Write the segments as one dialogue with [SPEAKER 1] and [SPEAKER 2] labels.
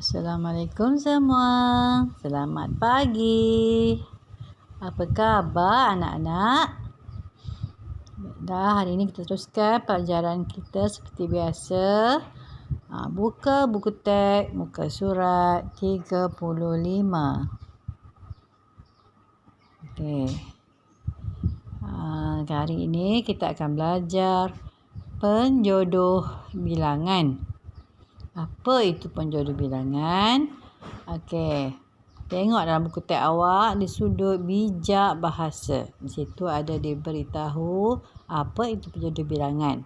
[SPEAKER 1] Assalamualaikum semua. Selamat pagi. Apa khabar anak-anak? Baiklah, hari ini kita teruskan pelajaran kita seperti biasa. Buka buku teks, muka surat 35. Okey. Hari ini kita akan belajar penjodoh bilangan. Apa itu penjodoh bilangan? Okey. Tengok dalam buku teks awak di sudut bijak bahasa. Di situ ada diberitahu apa itu penjodoh bilangan.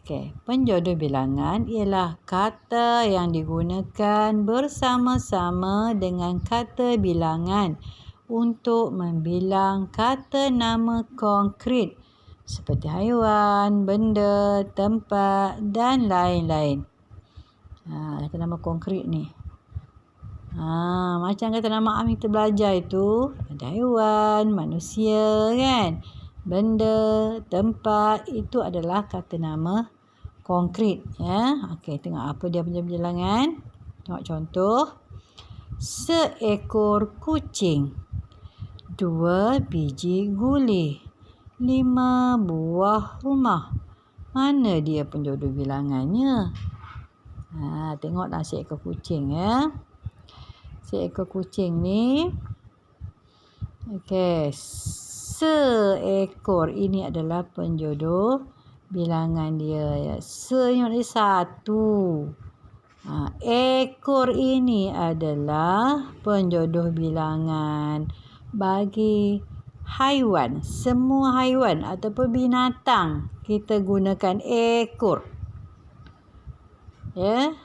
[SPEAKER 1] Okey, penjodoh bilangan ialah kata yang digunakan bersama-sama dengan kata bilangan untuk membilang kata nama konkret seperti haiwan, benda, tempat dan lain-lain. Kata nama konkret ni. Macam kata nama Am kita belajar itu, ada haiwan, manusia kan. Benda, tempat itu adalah kata nama konkret ya. Okey, tengok apa dia punya bilangan. Tengok contoh. Seekor kucing, 2 biji guli, 5 buah rumah. Mana dia penjodoh bilangannya? Tengoklah seekor kucing ya. Seekor kucing ni. Okey. Seekor ini adalah penjodoh bilangan dia ya. Se ni maknanya 1. Ekor ini adalah penjodoh bilangan bagi haiwan. Semua haiwan ataupun binatang kita gunakan ekor. Ya.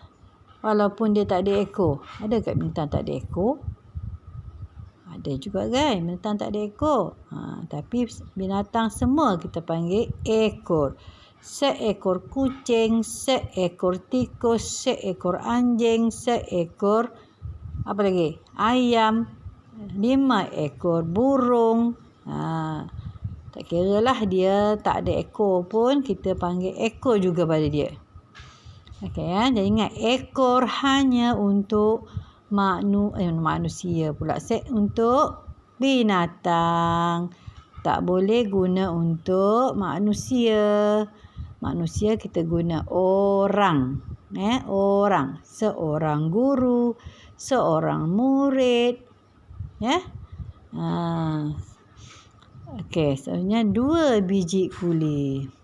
[SPEAKER 1] Walaupun dia tak ada ekor. Ada kat binatang tak ada ekor? Ada juga kan binatang tak ada ekor. Tapi binatang semua kita panggil ekor. Seekor kucing, seekor tikus, seekor anjing, seekor apa lagi? Ayam, 5 ekor burung. Tak kira lah dia tak ada ekor pun kita panggil ekor juga pada dia. Okey ya, jadi ingat ekor hanya untuk manusia pula. Untuk binatang. Tak boleh guna untuk manusia. Manusia kita guna orang. Orang. Seorang guru, seorang murid. Ya. Okey, sebenarnya 2 biji guli.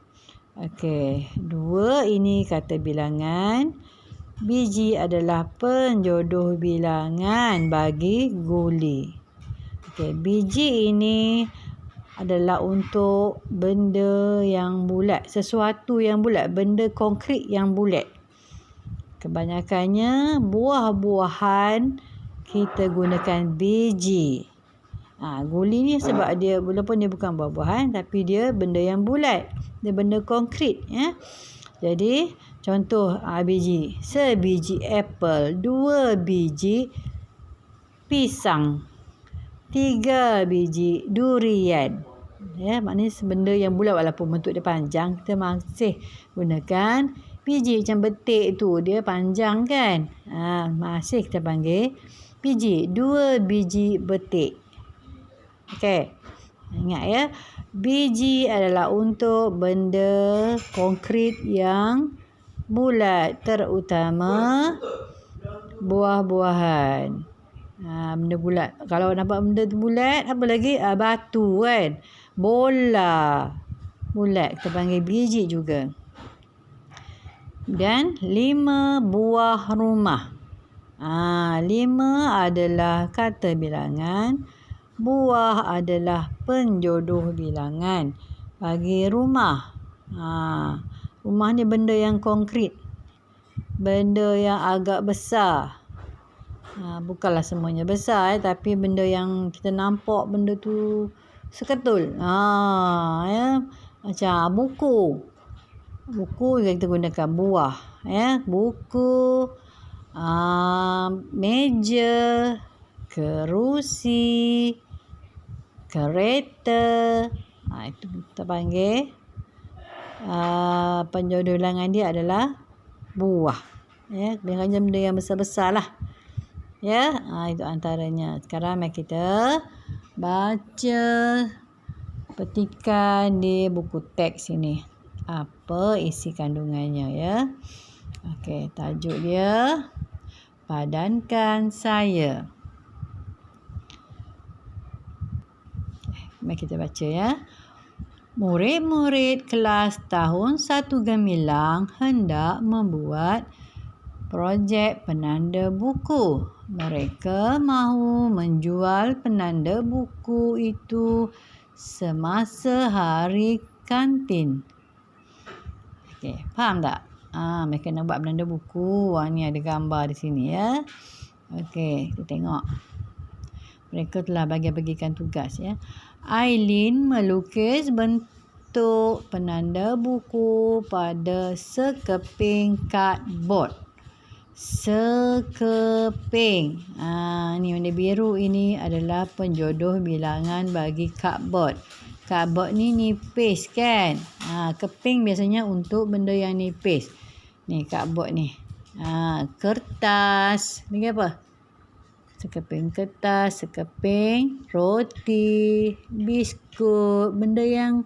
[SPEAKER 1] Okey, 2 ini kata bilangan. Biji adalah penjodoh bilangan bagi guli. Okey, biji ini adalah untuk benda yang bulat, sesuatu yang bulat, benda konkret yang bulat. Kebanyakannya buah-buahan kita gunakan biji. Guli ni sebab dia walaupun dia bukan buah-buahan tapi dia benda yang bulat. Dia benda konkret ya. Jadi contoh biji. Sebiji apple, 2 biji pisang, 3 biji durian. Ya, maknanya benda yang bulat walaupun bentuk dia panjang kita masih gunakan biji. Macam betik tu dia panjang kan. Masih kita panggil biji. 2 biji betik. Okey. Ingat ya. Biji adalah untuk benda konkret yang bulat, terutama buah-buahan. Benda bulat. Kalau nampak benda tu bulat, apa lagi? Batu kan. Bola. Bulat. Kita panggil biji juga. Dan 5 buah rumah. 5 adalah kata bilangan. Buah adalah penjodoh bilangan bagi rumah. Rumah ni benda yang konkret. Benda yang agak besar. Bukanlah semuanya besar tapi benda yang kita nampak benda tu seketul. Ya. Macam buku. Buku kita gunakan buah. Ya. Buku. Meja. Kerusi. Kereta. Itu kita panggil penjodoh bilangan dia adalah buah. Ya, biasanya benda yang besar-besar lah. Ya, itu antaranya. Sekarang mari kita baca petikan di buku teks ini. Apa isi kandungannya ya? Okey, tajuk dia padankan saya. Mari kita baca ya. Murid-murid kelas tahun 1 Gemilang hendak membuat projek penanda buku. Mereka mahu menjual penanda buku itu semasa hari kantin. Okey, faham tak? Mereka nak buat penanda buku. Ni ada gambar di sini ya. Okey, kita tengok. Mereka telah bagikan tugas ya. Aileen melukis bentuk penanda buku pada sekeping cardboard. Sekeping. Ni warna biru ini adalah penjodoh bilangan bagi cardboard. Cardboard ni nipis kan? Keping biasanya untuk benda yang nipis. Ni cardboard ni. Kertas. Ni apa? Sekeping kertas, sekeping roti, biskut, benda yang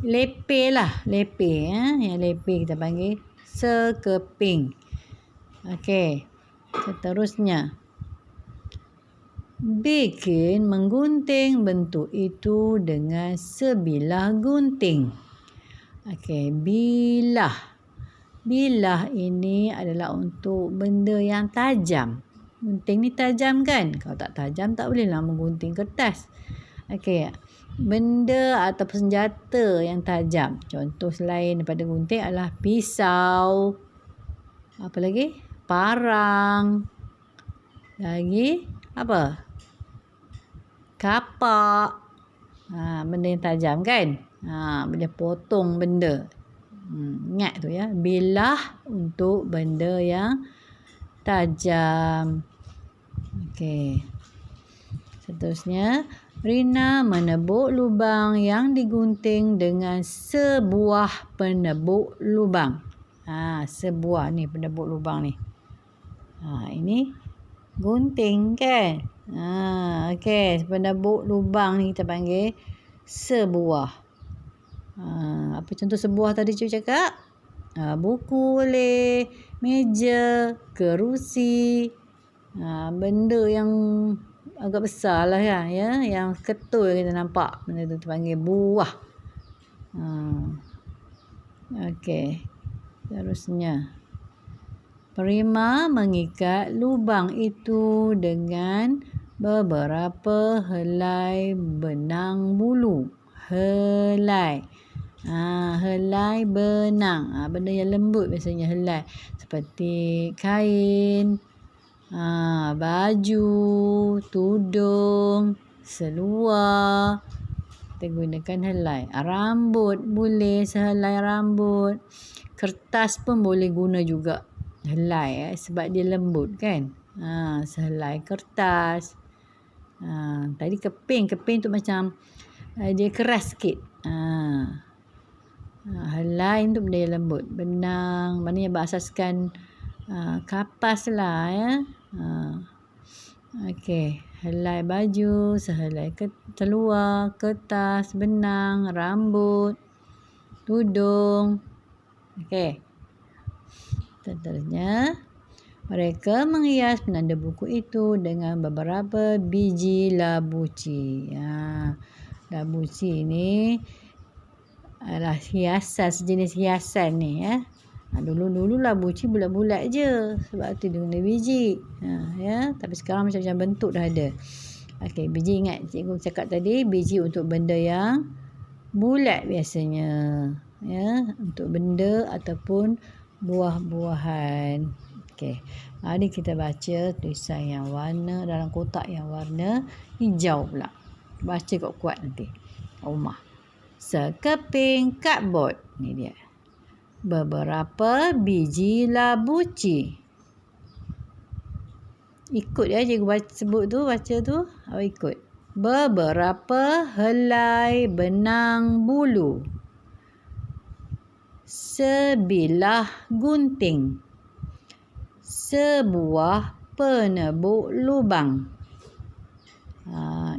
[SPEAKER 1] lepeh lah. Lepeh. Yang lepeh kita panggil sekeping. Okey. Seterusnya. Bikin menggunting bentuk itu dengan sebilah gunting. Okey. Bilah. Bilah ini adalah untuk benda yang tajam. Gunting ni tajam kan? Kalau tak tajam tak bolehlah menggunting kertas. Okey. Benda atau senjata yang tajam. Contoh selain daripada gunting adalah pisau. Apa lagi? Parang. Lagi apa? Kapak. Benda yang tajam kan? Boleh potong benda. Ingat tu ya. Bilah untuk benda yang tajam. Okey. Seterusnya, Rina menebuk lubang yang digunting dengan sebuah penebuk lubang. Sebuah ni penebuk lubang ni. Ini gunting kan? Okey, penebuk lubang ni kita panggil sebuah. Apa contoh sebuah tadi cikgu cakap? Buku boleh, meja, kerusi, benda yang agak besar lah ya, yang ketul kita nampak. Benda tu panggil buah. Okey. Terusnya. Prima mengikat lubang itu dengan beberapa helai benang bulu. Helai. Helai benang. Benda yang lembut biasanya helai. Seperti kain, baju, tudung, seluar. Kita gunakan helai. Rambut boleh sehelai rambut. Kertas pun boleh guna juga helai sebab dia lembut kan. Sehelai kertas. Tadi keping tu macam dia keras sikit. Helai untuk benda yang lembut. Benang, mana yang berasaskan kapas lah ya. Okey, helai baju, sehelai seluar, kertas, benang, rambut, tudung. Okey. Seterusnya, mereka menghias penanda buku itu dengan beberapa biji labuci. Labuci ni adalah hiasan, sejenis hiasan ni ya. Dulu labuci bulat-bulat je sebab tu dia guna biji. Ya, tapi sekarang macam-macam bentuk dah ada. Okey, biji ingat cikgu cakap tadi, biji untuk benda yang bulat biasanya. Ya, untuk benda ataupun buah-buahan. Okey. Mari kita baca tulisan yang warna dalam kotak yang warna hijau pula. Baca kuat-kuat nanti. Rumah. Sekeping cardboard. Ni dia. Beberapa biji labuci. Ikut ya cikgu sebut tu, baca tu. Ikut. Beberapa helai benang bulu. Sebilah gunting. sebuah penebuk lubang.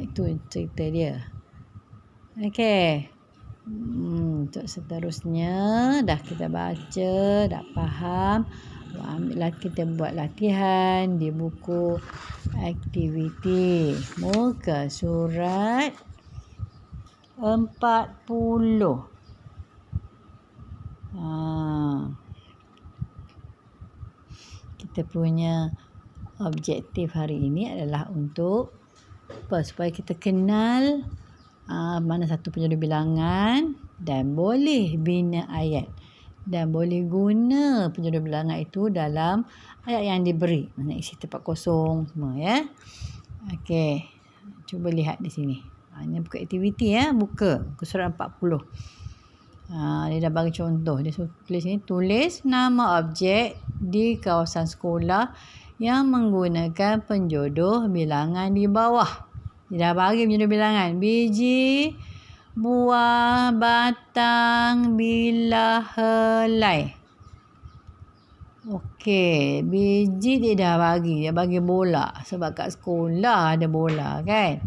[SPEAKER 1] Itu cerita dia. Okey. Untuk seterusnya dah kita baca, dah faham. Ambillah kita buat latihan di buku aktiviti. Muka surat 40. Kita punya objektif hari ini adalah untuk supaya kita kenal mana satu penjodoh bilangan dan boleh bina ayat dan boleh guna penjodoh bilangan itu dalam ayat yang diberi. Mana isi tempat kosong semua ya. Okey. Cuba lihat di sini. Ini buku aktiviti ya, buka surat 40. Dia dah bagi contoh. Dia tulis ni, tulis nama objek di kawasan sekolah yang menggunakan penjodoh bilangan di bawah. Dia dah bagi penjodoh bilangan. Biji, buah, batang, bilah, helai. Okey, biji dia dah bagi. Dia bagi bola. Sebab kat sekolah ada bola kan.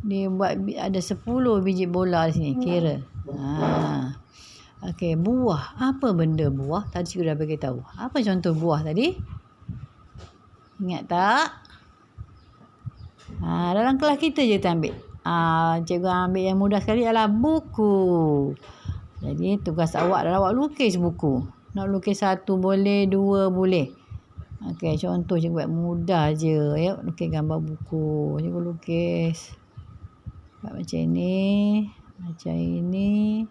[SPEAKER 1] Dia buat ada 10 biji bola di sini. Kira. Okey, buah. Apa benda buah? Tadi cikgu dah bagi tahu. Apa contoh buah tadi? Ingat tak? Dalam kelas kita je kita ambil. Cikgu ambil yang mudah sekali adalah buku. Jadi tugas awak adalah awak lukis buku. Nak lukis 1 boleh, 2 boleh. Okey, contoh cikgu buat mudah je. Ya, lukis gambar buku. Cikgu lukis. Buat macam ni. Macam ini.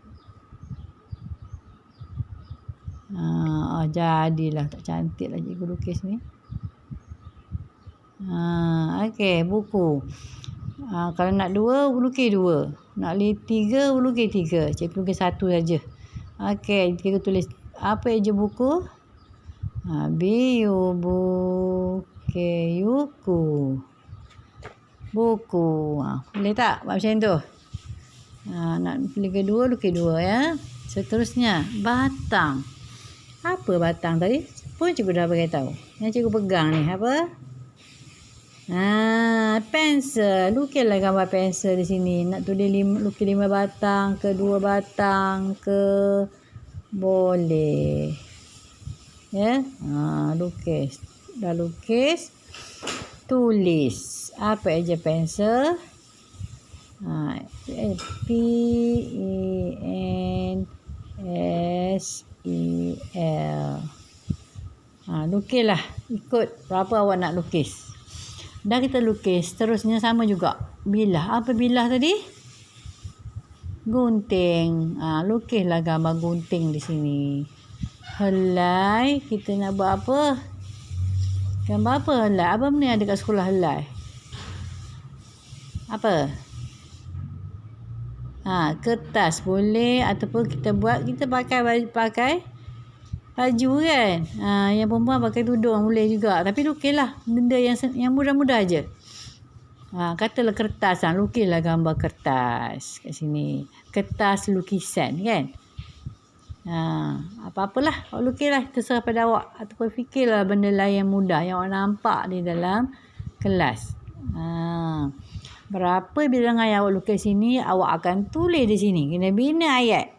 [SPEAKER 1] Jadilah tak cantik lah cikgu lukis ni. Okey, buku. Kalau nak 2, lukis 2. Nak 3, lukis 3. Cikgu lukis 1 saja. Okey, cikgu tulis apa eja buku? Bukeyuku. Buku. Boleh tak buat macam tu? Nak pilih kedua, lukis 2 ya. Seterusnya, batang. Apa batang tadi? Pun cikgu dah beritahu. Yang cikgu pegang ni apa? Pensel. Lukislah gambar pensel di sini. Nak tulis lukis 5 batang ke 2 batang ke boleh. Ya. Lukis. Dah lukis. Tulis. Apa eja pensel? P-E-N-S-E-L. Lukislah. Ikut berapa awak nak lukis. Dah kita lukis. Terusnya sama juga. Bilah. Apa bilah tadi? Gunting. Lukislah gambar gunting di sini. Helai. Kita nak buat apa? Gambar apa helai? Apa benda yang ada kat sekolah helai? Apa? Kertas boleh. Ataupun kita buat. Kita pakai baju kan. Yang perempuan pakai tudung boleh juga. Tapi lukislah benda yang mudah-mudah je. Katalah kertas. Lukislah gambar kertas kat sini. Kertas lukisan kan. Apa-apalah awak lukislah. Terserah pada awak. Ataupun fikirlah benda lain yang mudah yang awak nampak di dalam kelas. Berapa bilangan yang awak lukis sini, awak akan tulis di sini. Kena bina ayat.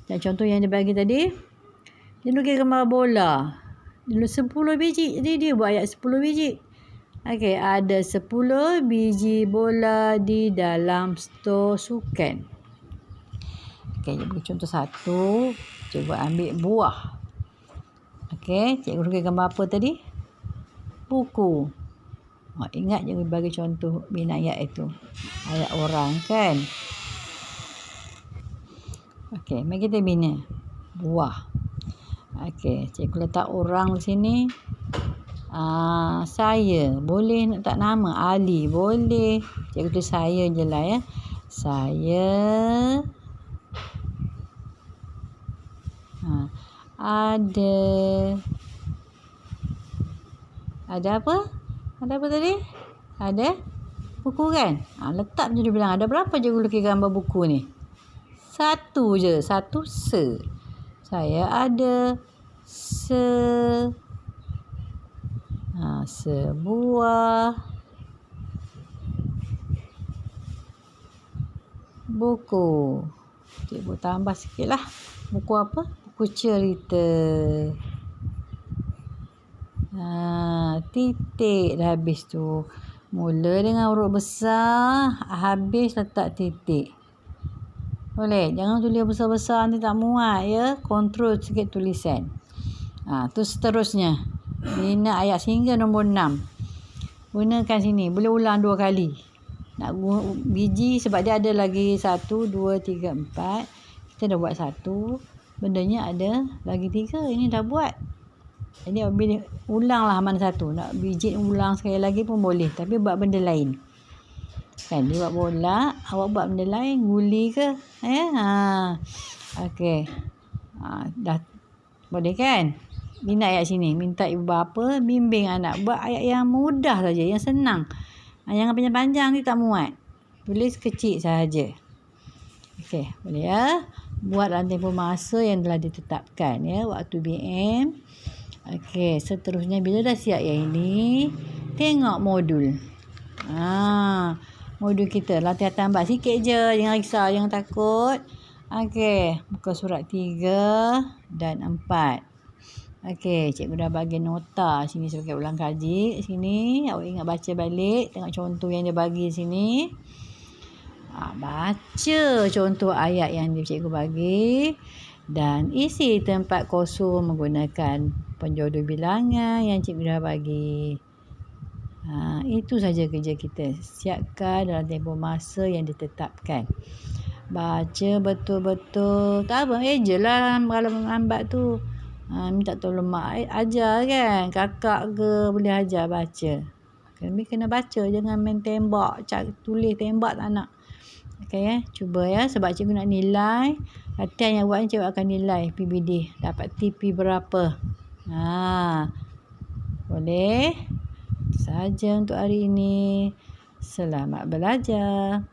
[SPEAKER 1] Dan contoh yang dia bagi tadi, dia lukis gambar bola. Dia 10 biji. Jadi dia buat ayat 10 biji. Okey, ada 10 biji bola di dalam stor sukan. Okey, cikgu contoh 1. Cikgu ambil buah. Okey, cikgu lukis gambar apa tadi? Buku. Ingat cikgu bagi contoh bina ayat itu. Ayat orang kan. Okey, mari kita bina. Buah. Okey, cikgu letak orang di sini. Saya. Boleh nak tak nama? Ali. Boleh. Cikgu tulis saya je lah ya. Saya. Ada apa? Ada apa tadi? Ada buku kan? Letak penjodoh bilangan. Ada berapa cikgu lukis gambar buku ni? 1 je. 1 se. Saya ada Sebuah buku. Cikgu tambah sikit lah. Buku apa? Buku cerita. Titik dah habis tu. Mula dengan huruf besar, habis letak titik. Boleh? Jangan tulis besar-besar, nanti tak muat ya. Kontrol sikit tulisan. Tu seterusnya. Bina ayat hingga nombor 6. Gunakan sini. Boleh ulang 2 kali. Nak biji sebab dia ada lagi 1, 2, 3, 4. Kita dah buat 1. Bendanya ada lagi 3. Ini dah buat. Jadi ulanglah mana satu. Nak biji ulang sekali lagi pun boleh. Tapi buat benda lain. Kan dia buat bola, awak buat benda lain, guli ke? Okey. Dah boleh kan? Bina ayat sini. Minta ibu bapa bimbing anak. Buat ayat yang mudah saja, yang senang. Jangan panjang-panjang, ni tak muat. Tulis kecil sahaja. Okey, boleh ya? Buat dalam tempoh masa yang telah ditetapkan ya, waktu BM. Okey, seterusnya bila dah siap yang ini, tengok modul. Modul kita latihan tambah sikit je, jangan risau, jangan takut. Okey, muka surat 3 dan 4. Okey, cikgu dah bagi nota sini sebagai ulang kaji. Sini awak ingat baca balik, tengok contoh yang dia bagi sini. Baca contoh ayat yang cikgu bagi dan isi tempat kosong menggunakan penjodoh bilangan yang cikgu dah bagi. Itu saja kerja kita. Siapkan dalam tempoh masa yang ditetapkan. Baca betul-betul. Tak apa, ejalah kalau lambat tu. Minta tolong mak ajar kan. Kakak ke boleh ajar baca. Kena baca, jangan main tembak. Tulis tembak tak nak. Okey cuba ya, sebab cikgu nak nilai. Latihan yang buat ni cikgu akan nilai PBD. Dapat TP berapa. Boleh? Itu sahaja untuk hari ini. Selamat belajar.